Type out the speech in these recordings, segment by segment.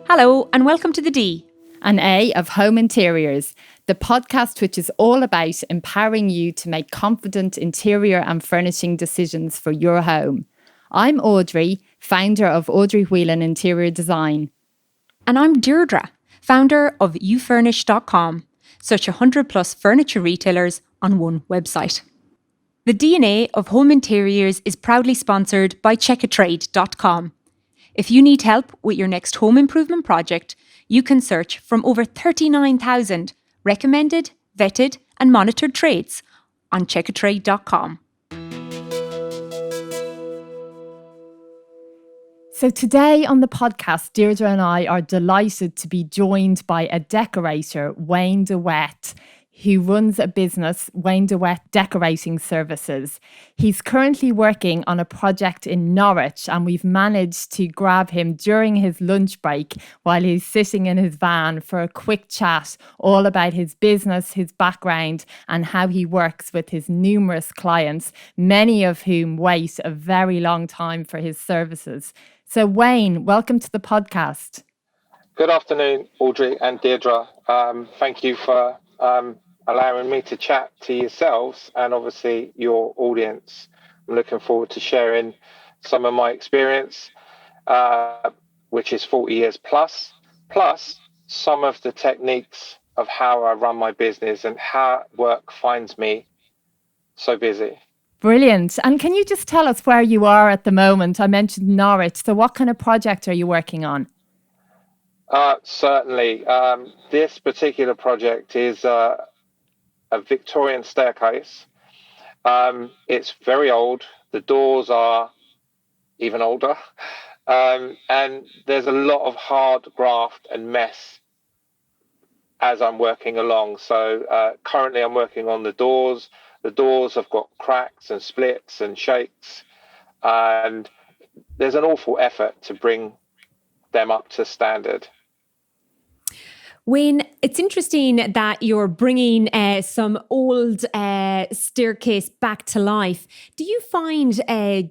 Hello and welcome to the D and A of Home Interiors, the podcast which is all about empowering you to make confident interior and furnishing decisions for your home. I'm Audrey, founder of Audrey Whelan Interior Design. And I'm Deirdre, founder of youfurnish.com, such 100 plus furniture retailers on one website. The DNA of Home Interiors is proudly sponsored by Checkatrade.com. If you need help with your next home improvement project, you can search from over 39,000 recommended, vetted and monitored trades on Checkatrade.com. So today on the podcast, Deirdre and I are delighted to be joined by a decorator, Wayne DeWet, who runs a business, Wayne DeWet Decorating Services. He's currently working on a project in Norwich, and we've managed to grab him during his lunch break while he's sitting in his van for a quick chat all about his business, his background, and how he works with his numerous clients, many of whom wait a very long time for his services. So Wayne, welcome to the podcast. Good afternoon, Audrey and Deirdre. Thank you for allowing me to chat to yourselves and obviously your audience. I'm looking forward to sharing some of my experience, which is 40 years plus some of the techniques of how I run my business and how work finds me so busy. Brilliant. And can you just tell us where you are at the moment? I mentioned Norwich. So what kind of project are you working on? Certainly. This particular project is a Victorian staircase. It's very old. The doors are even older. And there's a lot of hard graft and mess as I'm working along. So currently I'm working on the doors. The doors have got cracks and splits and shakes. And there's an awful effort to bring them up to standard. Wayne, it's interesting that you're bringing some old staircase back to life. Do you find,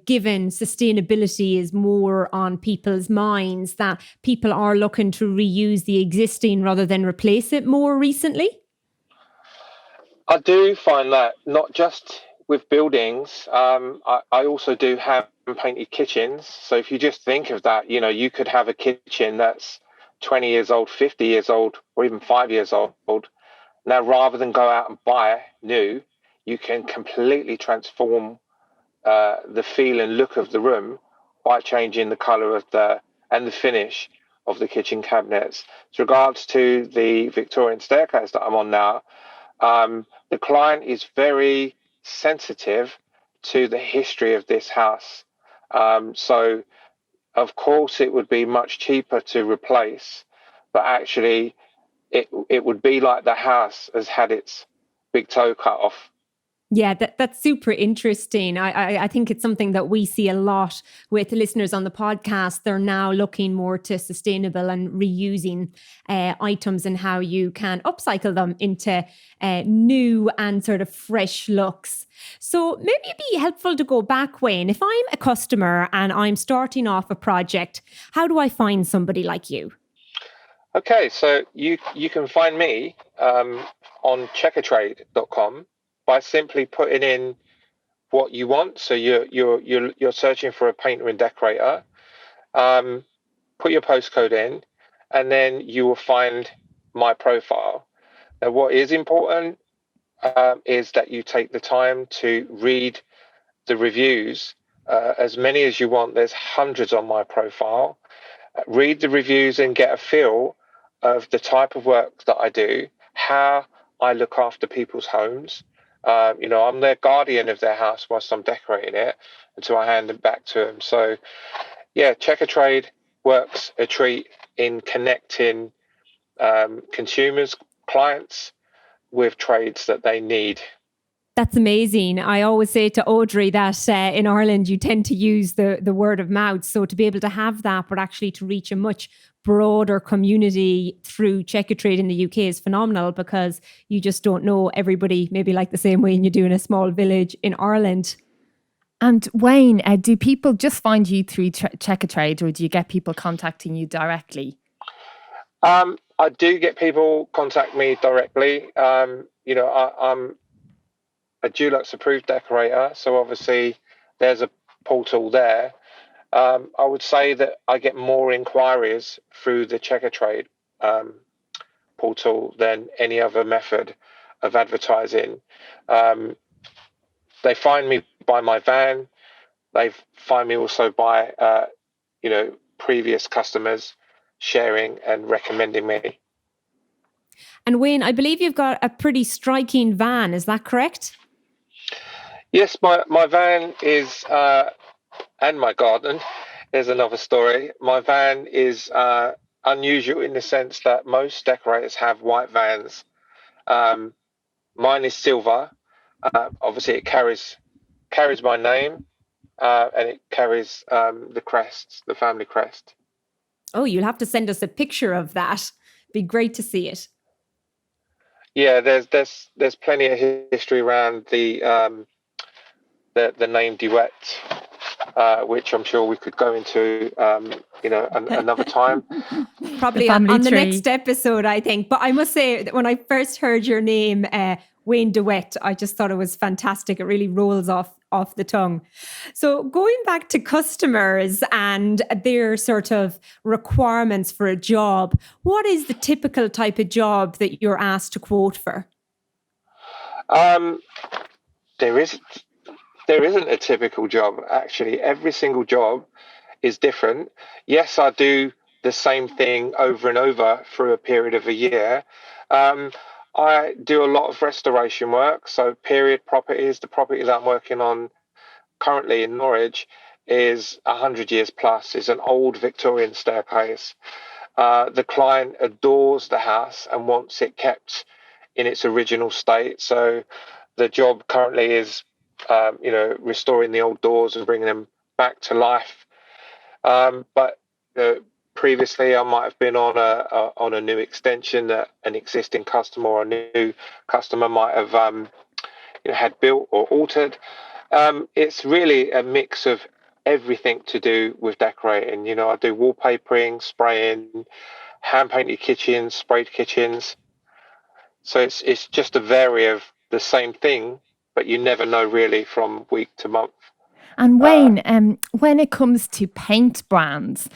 given sustainability is more on people's minds, that people are looking to reuse the existing rather than replace it more recently? I do find that not just with buildings. I also do have painted kitchens. So if you just think of that, you could have a kitchen that's 20 years old, 50 years old, or even 5 years old. Now, rather than go out and buy new, you can completely transform the feel and look of the room by changing the colour and the finish of the kitchen cabinets. With regards to the Victorian staircase that I'm on now, the client is very sensitive to the history of this house. So of course, it would be much cheaper to replace, but actually it would be like the house has had its big toe cut off. Yeah, that's super interesting. I think it's something that we see a lot with listeners on the podcast. They're now looking more to sustainable and reusing items and how you can upcycle them into new and sort of fresh looks. So maybe it'd be helpful to go back, Wayne. If I'm a customer and I'm starting off a project, how do I find somebody like you? Okay, so you can find me on Checkatrade.com. by simply putting in what you want. So you're searching for a painter and decorator. Put your postcode in, and then you will find my profile. Now, what is important is that you take the time to read the reviews, as many as you want. There's hundreds on my profile. Read the reviews and get a feel of the type of work that I do, how I look after people's homes. I'm their guardian of their house whilst I'm decorating it until I hand it back to them. So, yeah, Checkatrade works a treat in connecting consumers, clients with trades that they need. That's amazing. I always say to Audrey that in Ireland, you tend to use the word of mouth. So to be able to have that, but actually to reach a much broader community through Checkatrade in the UK is phenomenal, because you just don't know everybody, maybe like the same way you do in a small village in Ireland. And Wayne, do people just find you through Checkatrade, or do you get people contacting you directly? I do get people contact me directly. I'm a Dulux approved decorator, so obviously there's a portal there. I would say that I get more inquiries through the Checkatrade portal than any other method of advertising. Um, they find me by my van. They find me also by previous customers sharing and recommending me. And Wayne, I believe you've got a pretty striking van. Is that correct? Yes, my van is, and my garden is another story. My van is unusual in the sense that most decorators have white vans. Mine is silver. Obviously, it carries my name, and it carries the crest, the family crest. Oh, you'll have to send us a picture of that. Be great to see it. Yeah, there's plenty of history around the name Duet, which I'm sure we could go into, another time. Probably on the next episode, I think. But I must say that when I first heard your name, Wayne Duet, I just thought it was fantastic. It really rolls off the tongue. So going back to customers and their sort of requirements for a job, what is the typical type of job that you're asked to quote for? There isn't a typical job, actually. Every single job is different. Yes, I do the same thing over and over through a period of a year. I do a lot of restoration work. So period properties, the property that I'm working on currently in Norwich is 100 years plus. It's an old Victorian staircase. The client adores the house and wants it kept in its original state. So the job currently is, restoring the old doors and bringing them back to life. But previously, I might have been on a new extension that an existing customer or a new customer might have had built or altered. It's really a mix of everything to do with decorating. I do wallpapering, spraying, hand painted kitchens, sprayed kitchens. So it's just a vary of the same thing, but you never know really from week to month. And Wayne, when it comes to paint brands,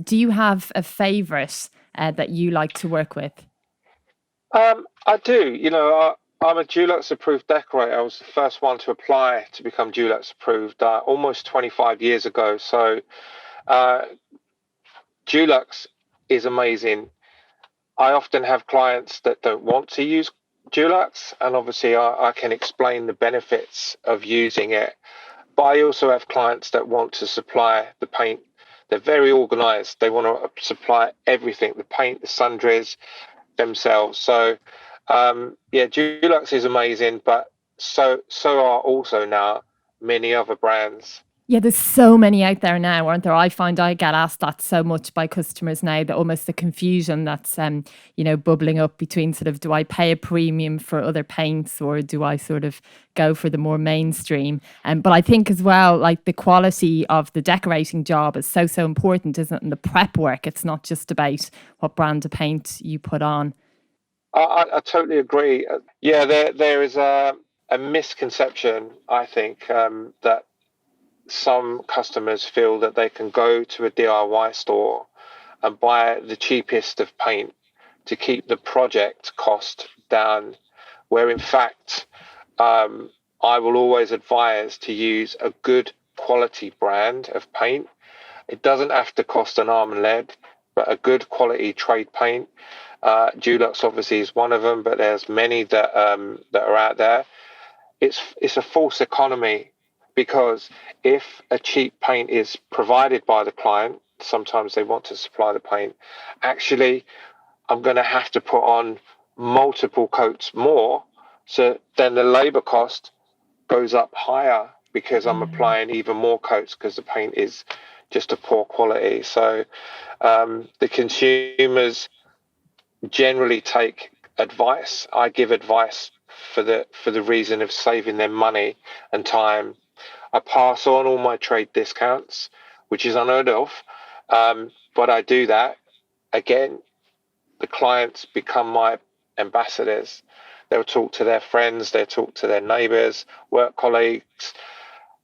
do you have a favourite that you like to work with? I do. I'm a Dulux approved decorator. I was the first one to apply to become Dulux approved almost 25 years ago. So Dulux is amazing. I often have clients that don't want to use Dulux, and obviously I can explain the benefits of using it. But I also have clients that want to supply the paint. They're very organized. They want to supply everything, the paint, the sundries themselves. So, Dulux is amazing, but so are also now many other brands. Yeah, there's so many out there now, aren't there? I find I get asked that so much by customers now, that almost the confusion that's bubbling up between sort of, do I pay a premium for other paints or do I sort of go for the more mainstream? But I think as well, like the quality of the decorating job is so important, isn't it? And the prep work, it's not just about what brand of paint you put on. I totally agree. Yeah, there is a misconception, I think, that some customers feel that they can go to a DIY store and buy the cheapest of paint to keep the project cost down, where in fact, I will always advise to use a good quality brand of paint. It doesn't have to cost an arm and leg, but a good quality trade paint. Dulux obviously is one of them, but there's many that are out there. It's a false economy, because if a cheap paint is provided by the client, sometimes they want to supply the paint. Actually, I'm going to have to put on multiple coats more, so then the labor cost goes up higher because I'm applying even more coats because the paint is just of poor quality. So the consumers generally take advice. I give advice for the reason of saving them money and time. I pass on all my trade discounts, which is unheard of, but I do that again the clients become my ambassadors. They'll talk to their friends, they'll talk to their neighbours, work colleagues.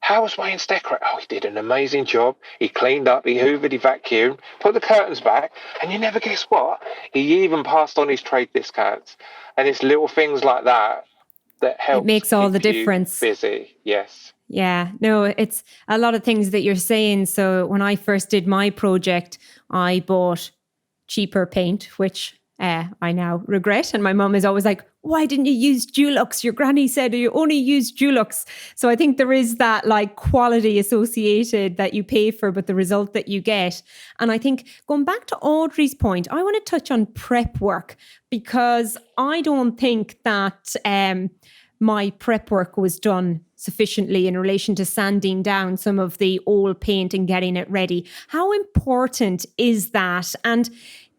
How was Wayne's decorate? Oh, he did an amazing job. He cleaned up, he hoovered, he vacuumed, put the curtains back, and you never guess what? He even passed on his trade discounts. And it's little things like that help It makes all the difference. Busy, yes. Yeah, no, it's a lot of things that you're saying. So when I first did my project, I bought cheaper paint, which I now regret. And my mum is always like, why didn't you use Dulux? Your granny said you only use Dulux. So I think there is that like quality associated that you pay for, but the result that you get. And I think going back to Audrey's point, I want to touch on prep work, because I don't think that my prep work was done sufficiently in relation to sanding down some of the old paint and getting it ready. How important is that? And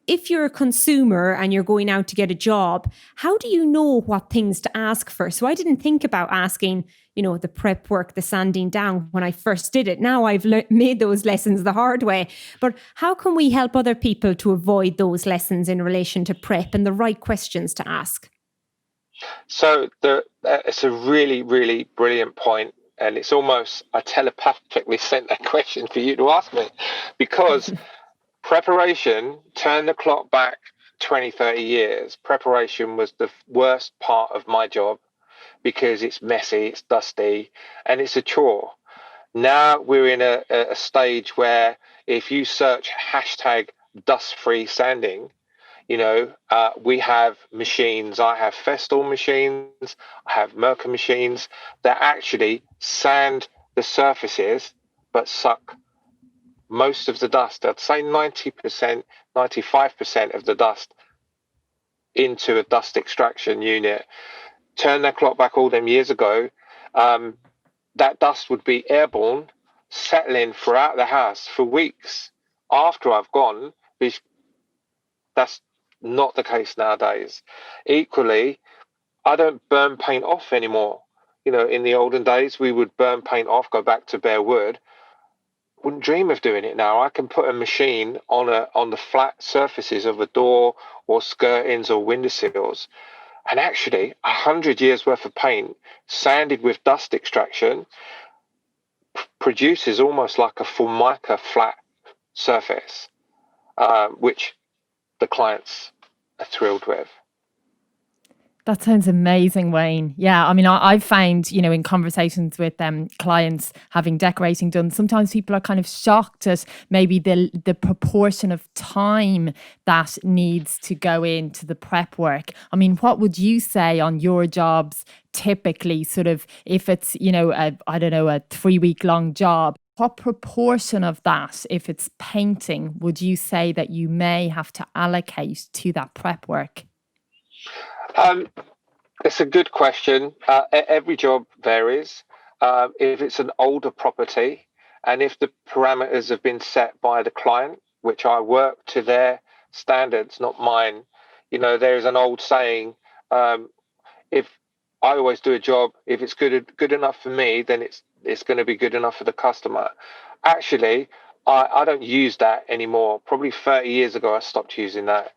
if you're a consumer and you're going out to get a job, how do you know what things to ask for? So I didn't think about asking, the prep work, the sanding down when I first did it. Now I've made those lessons the hard way. But how can we help other people to avoid those lessons in relation to prep and the right questions to ask? So it's a really, really brilliant point. And it's almost, I telepathically sent that question for you to ask me, because preparation, turn the clock back 20, 30 years, preparation was the worst part of my job, because it's messy, it's dusty, and it's a chore. Now we're in a stage where if you search hashtag dust-free sanding, we have machines. I have Festool machines, I have Merkur machines that actually sand the surfaces but suck most of the dust. I'd say 90%, 95% of the dust into a dust extraction unit. Turn that clock back all them years ago, that dust would be airborne, settling throughout the house for weeks after I've gone. That's not the case nowadays. Equally, I don't burn paint off anymore. In the olden days, we would burn paint off, go back to bare wood. Wouldn't dream of doing it now. I can put a machine on the flat surfaces of a door or skirtings or windowsills, and actually 100 years worth of paint sanded with dust extraction produces almost like a Formica flat surface, which the clients are thrilled with. That sounds amazing, Wayne. Yeah, I mean, I've found, in conversations with clients having decorating done, sometimes people are kind of shocked at maybe the proportion of time that needs to go into the prep work. I mean, what would you say on your jobs typically, sort of, if it's, a 3-week long job? What proportion of that, if it's painting, would you say that you may have to allocate to that prep work? It's a good question. Every job varies. If it's an older property and if the parameters have been set by the client, which I work to their standards, not mine. There's an old saying, if I always do a job, if it's good enough for me, then it's going to be good enough for the customer. Actually, I don't use that anymore. Probably 30 years ago, I stopped using that.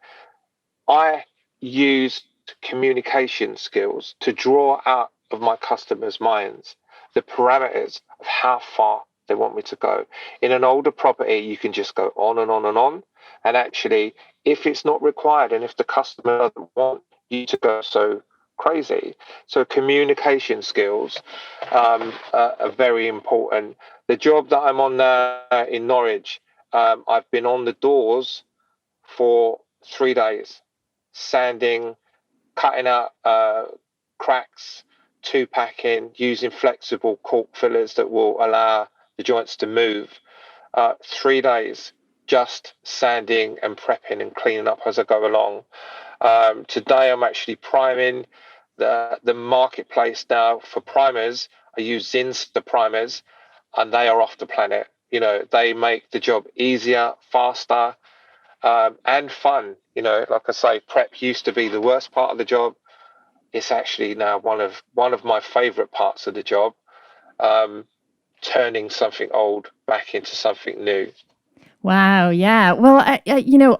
I use communication skills to draw out of my customers' minds the parameters of how far they want me to go. In an older property, you can just go on and on and on. And actually, if it's not required and if the customer doesn't want you to go so crazy, so communication skills are very important. The job that I'm on now in Norwich, I've been on the doors for 3 days, sanding, cutting out cracks, 2-packing, using flexible cork fillers that will allow the joints to move. 3 days just sanding and prepping and cleaning up as I go along. Today I'm actually priming. The marketplace now for primers, I use Zinsta primers, and they are off the planet. They make the job easier, faster, and fun. Like I say, prep used to be the worst part of the job. It's actually now one of my favorite parts of the job, turning something old back into something new. Wow, yeah. Well,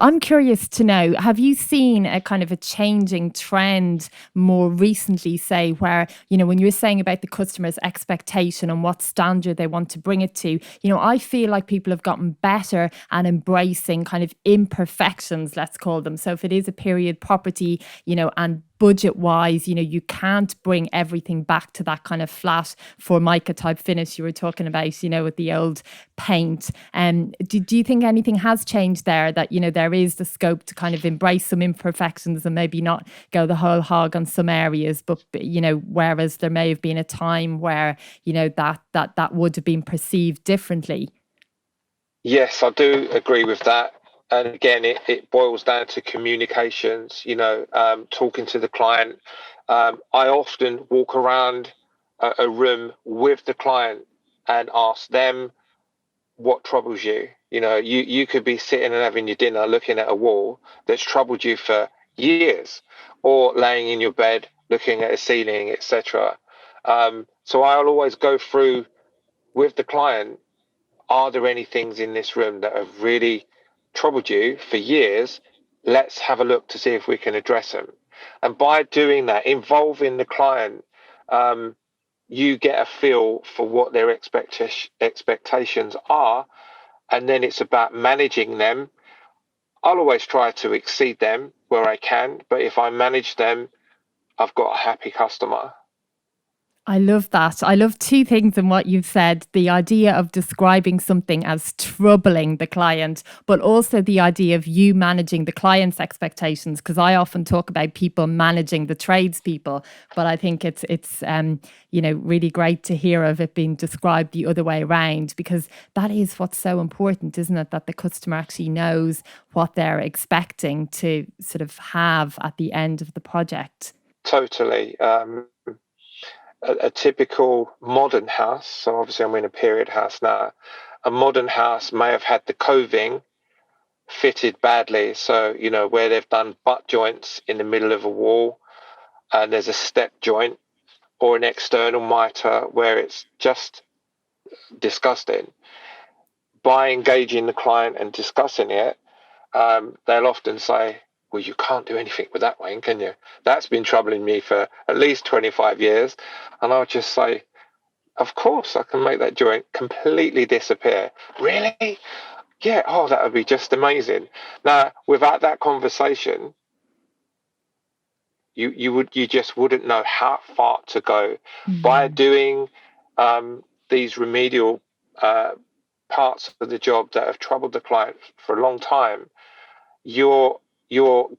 I'm curious to know, have you seen a kind of a changing trend more recently, say, where, when you're saying about the customer's expectation and what standard they want to bring it to, I feel like people have gotten better at embracing kind of imperfections, let's call them. So if it is a period property, and budget wise, you can't bring everything back to that kind of flat Formica type finish you were talking about, with the old paint. Do you think anything has changed there, that, there is the scope to kind of embrace some imperfections and maybe not go the whole hog on some areas, but, whereas there may have been a time where, that would have been perceived differently? Yes, I do agree with that. And again, it boils down to communications, talking to the client. I often walk around a room with the client and ask them what troubles you. You could be sitting and having your dinner looking at a wall that's troubled you for years, or laying in your bed looking at a ceiling, etc. So I'll always go through with the client, are there any things in this room that have really troubled you for years? Let's have a look to see if we can address them. And by doing that, involving the client, you get a feel for what their expectations are. And then it's about managing them. I'll always try to exceed them where I can, but if I manage them, I've got a happy customer. I love that. I love two things in what you've said: the idea of describing something as troubling the client, but also the idea of you managing the client's expectations. Because I often talk about people managing the tradespeople, but I think it's really great to hear of it being described the other way around, because that is what's so important, isn't it? That the customer actually knows what they're expecting to sort of have at the end of the project. Totally. A typical modern house, so obviously I'm in a period house now, a modern house may have had the coving fitted badly. So, where they've done butt joints in the middle of a wall and there's a step joint, or an external mitre where it's just disgusting. By engaging the client and discussing it, they'll often say, well, you can't do anything with that, Wayne, can you? That's been troubling me for at least 25 years. And I'll just say, of course, I can make that joint completely disappear. Really? Yeah. Oh, that would be just amazing. Now, without that conversation, you just wouldn't know how far to go. By doing these remedial parts of the job that have troubled the client for a long time, you're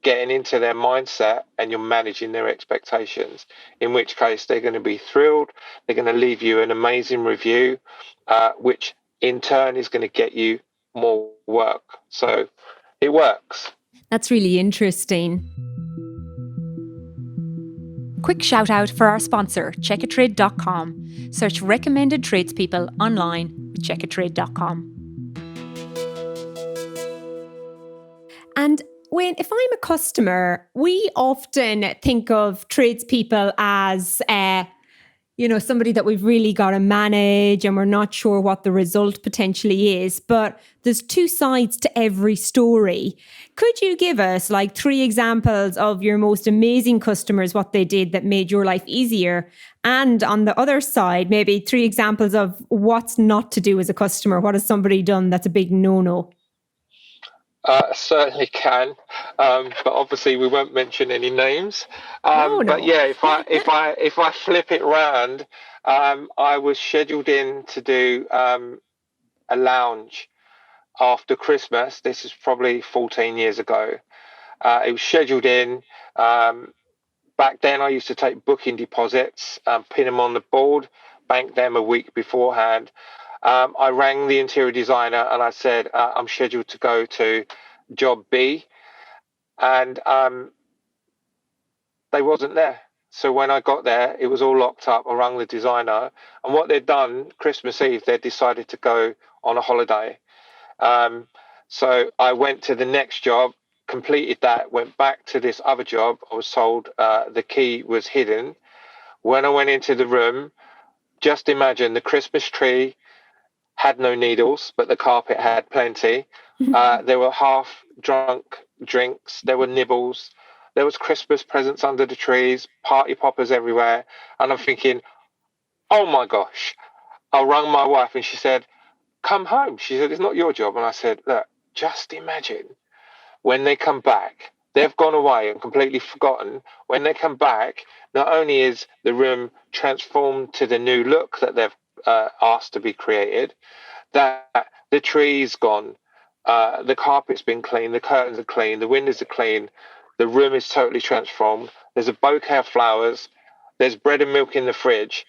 getting into their mindset and you're managing their expectations, in which case they're going to be thrilled. They're going to leave you an amazing review, which in turn is going to get you more work. So it works. That's really interesting. Quick shout out for our sponsor, Checkatrade.com. Search recommended tradespeople online with Checkatrade.com. And if I'm a customer, we often think of tradespeople as somebody that we've really got to manage and we're not sure what the result potentially is. But there's two sides to every story. Could you give us like 3 examples of your most amazing customers, what they did that made your life easier? And on the other side, maybe 3 examples of what's not to do as a customer. What has somebody done that's a big no-no? Certainly can, but obviously we won't mention any names. No. But yeah, if I flip it round, I was scheduled in to do a lounge after Christmas. This is probably 14 years ago. It was scheduled in. Back then, I used to take booking deposits, pin them on the board, bank them a week beforehand. I rang the interior designer and I said, I'm scheduled to go to job B, and they wasn't there. So when I got there, it was all locked up. I rang the designer, and what they'd done, Christmas Eve, they decided to go on a holiday. So I went to the next job, completed that, went back to this other job. I was told the key was hidden. When I went into the room, just imagine the Christmas tree had no needles, but the carpet had plenty. There were half-drunk drinks. There were nibbles. There was Christmas presents under the trees, party poppers everywhere. And I'm thinking, oh my gosh. I rang my wife and she said, come home. She said, it's not your job. And I said, look, just imagine when they come back, they've gone away and completely forgotten. When they come back, not only is the room transformed to the new look that they've asked to be created, that the tree's gone, the carpet's been cleaned, the curtains are clean, the windows are clean, the room is totally transformed. There's a bouquet of flowers. There's bread and milk in the fridge.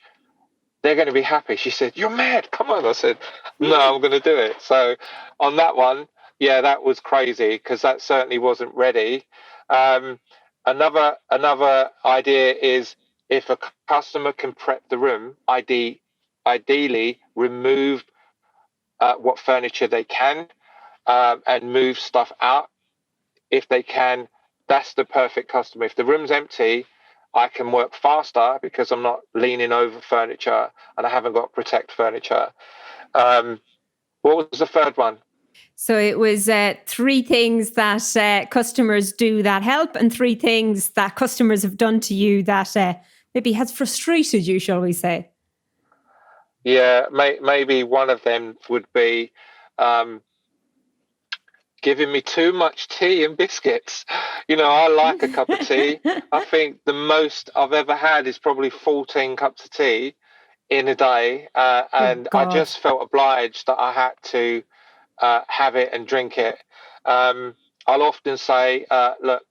They're going to be happy. She said, you're mad. Come on. I said, no, I'm going to do it. So on that one, yeah, that was crazy because that certainly wasn't ready. Another idea is if a customer can prep the room, ideally remove what furniture they can and move stuff out if they can. That's the perfect customer. If the room's empty, I can work faster because I'm not leaning over furniture and I haven't got to protect furniture. What was the third one? So it was 3 things that customers do that help and 3 things that customers have done to you that maybe has frustrated you, shall we say? Yeah, maybe one of them would be giving me too much tea and biscuits. I like a cup of tea. I think the most I've ever had is probably 14 cups of tea in a day. And I just felt obliged that I had to have it and drink it. I'll often say, look,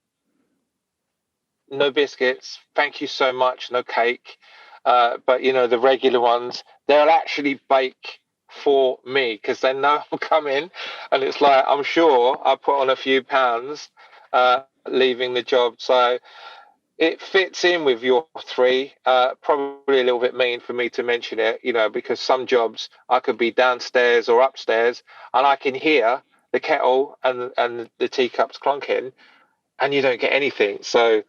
no biscuits, thank you so much, no cake. But, the regular ones, they'll actually bake for me because they know I'm coming. And it's like, I'm sure I put on a few pounds leaving the job. So it fits in with your 3. Probably a little bit mean for me to mention it, because some jobs I could be downstairs or upstairs and I can hear the kettle and the teacups clunking and you don't get anything. So,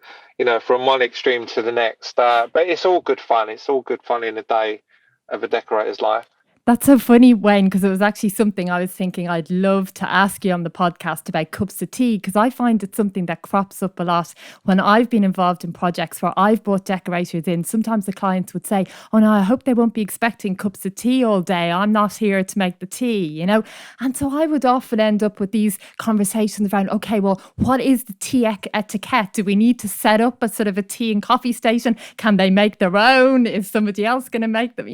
from one extreme to the next. But it's all good fun. It's all good fun in a day of a decorator's life. That's so funny, Wayne, because it was actually something I was thinking I'd love to ask you on the podcast about cups of tea, because I find it's something that crops up a lot when I've been involved in projects where I've brought decorators in. Sometimes the clients would say, oh no, I hope they won't be expecting cups of tea all day. I'm not here to make the tea, And so I would often end up with these conversations around, okay, well, what is the tea etiquette? Do we need to set up a sort of a tea and coffee station? Can they make their own? Is somebody else going to make them?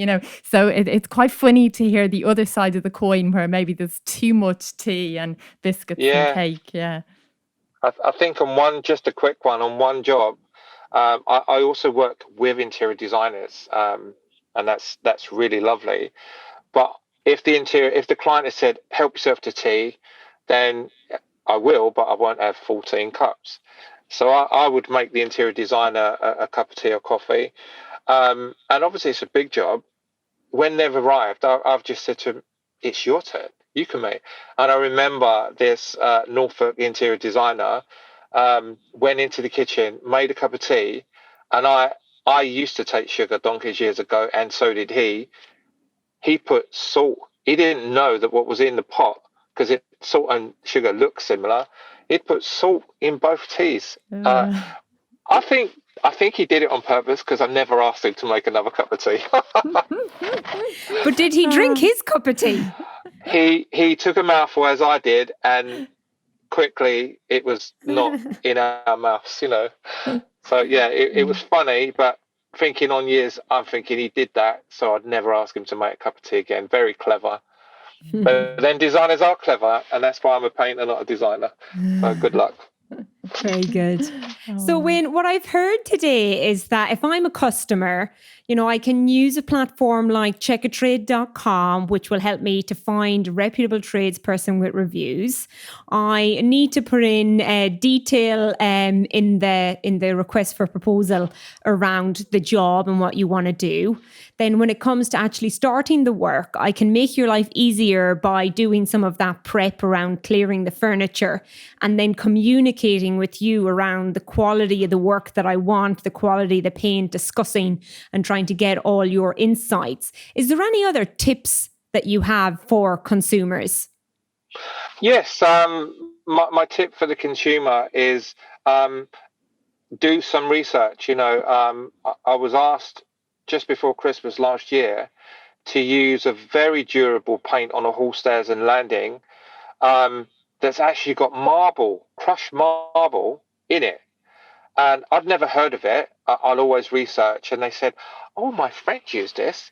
So it's quite funny to hear the other side of the coin where maybe there's too much tea and biscuits and cake. Yeah. I think just a quick one on one job. I also work with interior designers, and that's really lovely. But if the client has said, help yourself to tea, then I will, but I won't have 14 cups. So I would make the interior designer a cup of tea or coffee. And obviously it's a big job. When they've arrived, I've just said to them, it's your turn. You can make. And I remember this Norfolk interior designer went into the kitchen, made a cup of tea. And I used to take sugar donkeys years ago, and so did he. He put salt. He didn't know that what was in the pot, because salt and sugar look similar. He put salt in both teas. I think he did it on purpose because I've never asked him to make another cup of tea. But did he drink his cup of tea? He took a mouthful as I did, and quickly it was not in our mouths, So yeah, it was funny, but thinking on years, I'm thinking he did that, so I'd never ask him to make a cup of tea again. Very clever. But then designers are clever, and that's why I'm a painter, not a designer. So good luck. Very good. So Wayne, what I've heard today is that if I'm a customer, I can use a platform like Checkatrade.com, which will help me to find a reputable tradesperson with reviews. I need to put in detail in the request for proposal around the job and what you want to do. Then when it comes to actually starting the work, I can make your life easier by doing some of that prep around clearing the furniture and then communicating with you around the quality of the work that I want, the quality of the paint, discussing and trying to get all your insights. Is there any other tips that you have for consumers? Yes. My tip for the consumer is do some research. I was asked just before Christmas last year to use a very durable paint on a hall, stairs and landing that's actually got crushed marble in it. And I'd never heard of it. I'll always research. And they said, oh, my friend used this.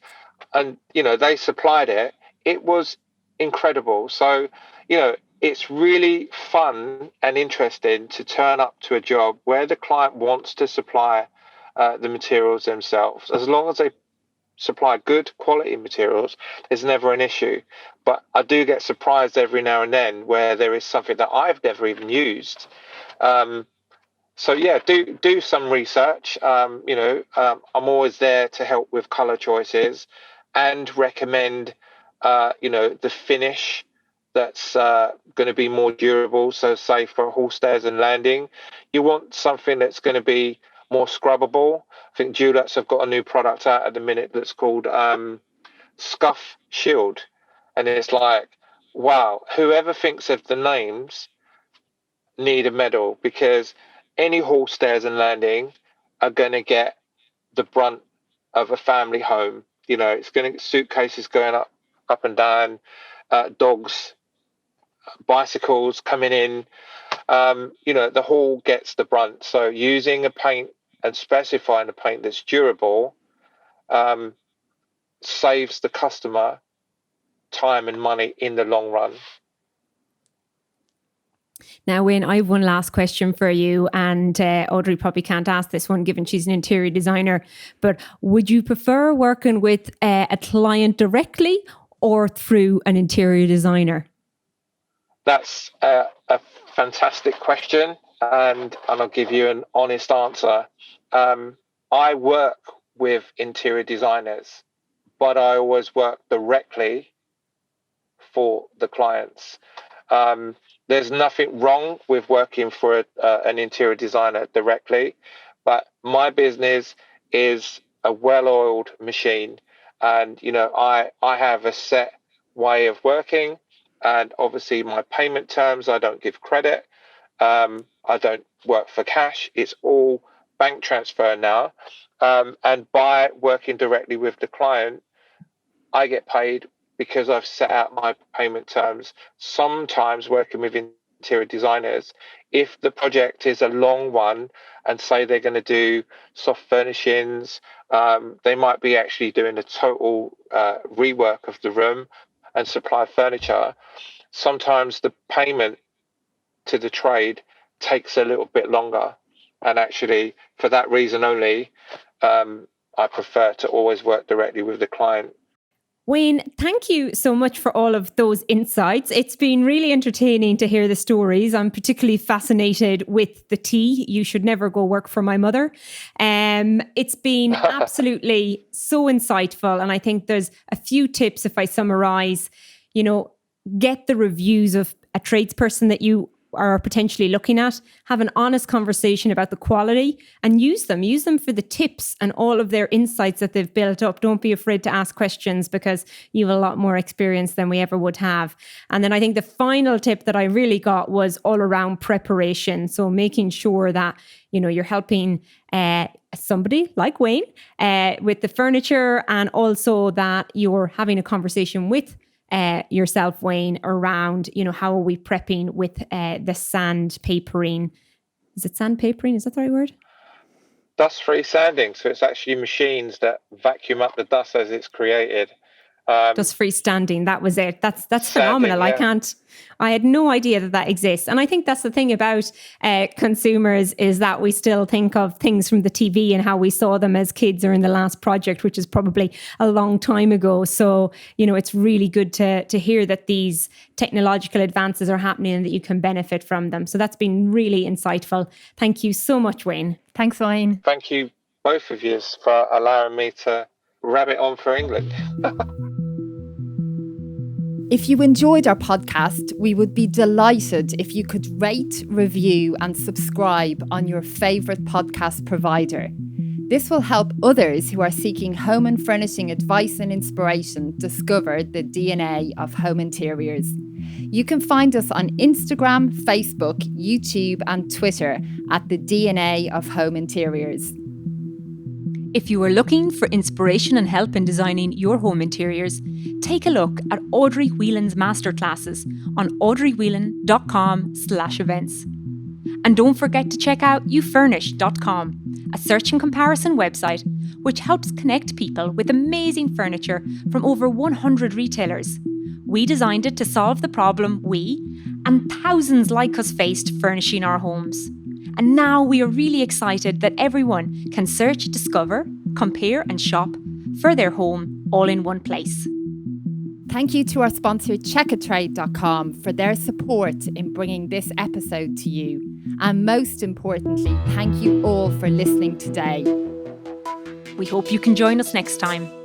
And, they supplied it. It was incredible. So, it's really fun and interesting to turn up to a job where the client wants to supply the materials themselves. As long as they supply good quality materials, there's never an issue. But I do get surprised every now and then where there is something that I've never even used. So yeah, do some research. I'm always there to help with color choices and recommend, the finish that's going to be more durable. So say for hall, stairs and landing, you want something that's going to be more scrubbable. I think Dulex have got a new product out at the minute that's called Scuff Shield. And it's like, wow, whoever thinks of the names need a medal, because any hall, stairs and landing are going to get the brunt of a family home. It's going to get suitcases going up and down, dogs, bicycles coming in. The hall gets the brunt. So using a paint and specifying a paint that's durable saves the customer time and money in the long run. Now, Wayne, I have one last question for you, and Audrey probably can't ask this one given she's an interior designer, but would you prefer working with a client directly or through an interior designer? That's a fantastic question, and I'll give you an honest answer. I work with interior designers, but I always work directly for the clients. There's nothing wrong with working for an interior designer directly, but my business is a well-oiled machine, and I have a set way of working, and obviously my payment terms, I don't give credit. I don't work for cash. It's all bank transfer now. And by working directly with the client, I get paid because I've set out my payment terms. Sometimes working with interior designers, if the project is a long one and say they're going to do soft furnishings, they might be actually doing a total rework of the room and supply furniture. Sometimes the payment to the trade takes a little bit longer. And actually, for that reason only, I prefer to always work directly with the client. Wayne, thank you so much for all of those insights. It's been really entertaining to hear the stories. I'm particularly fascinated with the tea. You should never go work for my mother. It's been absolutely so insightful. And I think there's a few tips, if I summarize, get the reviews of a tradesperson that you are potentially looking at, have an honest conversation about the quality and use them for the tips and all of their insights that they've built up. Don't be afraid to ask questions because you have a lot more experience than we ever would have. And then I think the final tip that I really got was all around preparation. So making sure that, you're helping somebody like Wayne with the furniture, and also that you're having a conversation with yourself, Wayne, around, how are we prepping with the sandpapering? Is it sandpapering? Is that the right word? Dust-free sanding. So it's actually machines that vacuum up the dust as it's created. Dust-free standing. That was it. That's phenomenal. Yeah. I had no idea that exists. And I think that's the thing about consumers, is that we still think of things from the TV and how we saw them as kids or in the last project, which is probably a long time ago. So, it's really good to hear that these technological advances are happening and that you can benefit from them. So that's been really insightful. Thank you so much, Wayne. Thanks, Wayne. Thank you, both of you, for allowing me to rabbit on for England. If you enjoyed our podcast, we would be delighted if you could rate, review and subscribe on your favourite podcast provider. This will help others who are seeking home and furnishing advice and inspiration discover the DNA of home interiors. You can find us on Instagram, Facebook, YouTube, and Twitter at the DNA of Home Interiors. If you are looking for inspiration and help in designing your home interiors, take a look at Audrey Whelan's masterclasses on audreywhelan.com/events. And don't forget to check out youfurnish.com, a search and comparison website which helps connect people with amazing furniture from over 100 retailers. We designed it to solve the problem we and thousands like us faced furnishing our homes. And now we are really excited that everyone can search, discover, compare and shop for their home all in one place. Thank you to our sponsor Checkatrade.com for their support in bringing this episode to you. And most importantly, thank you all for listening today. We hope you can join us next time.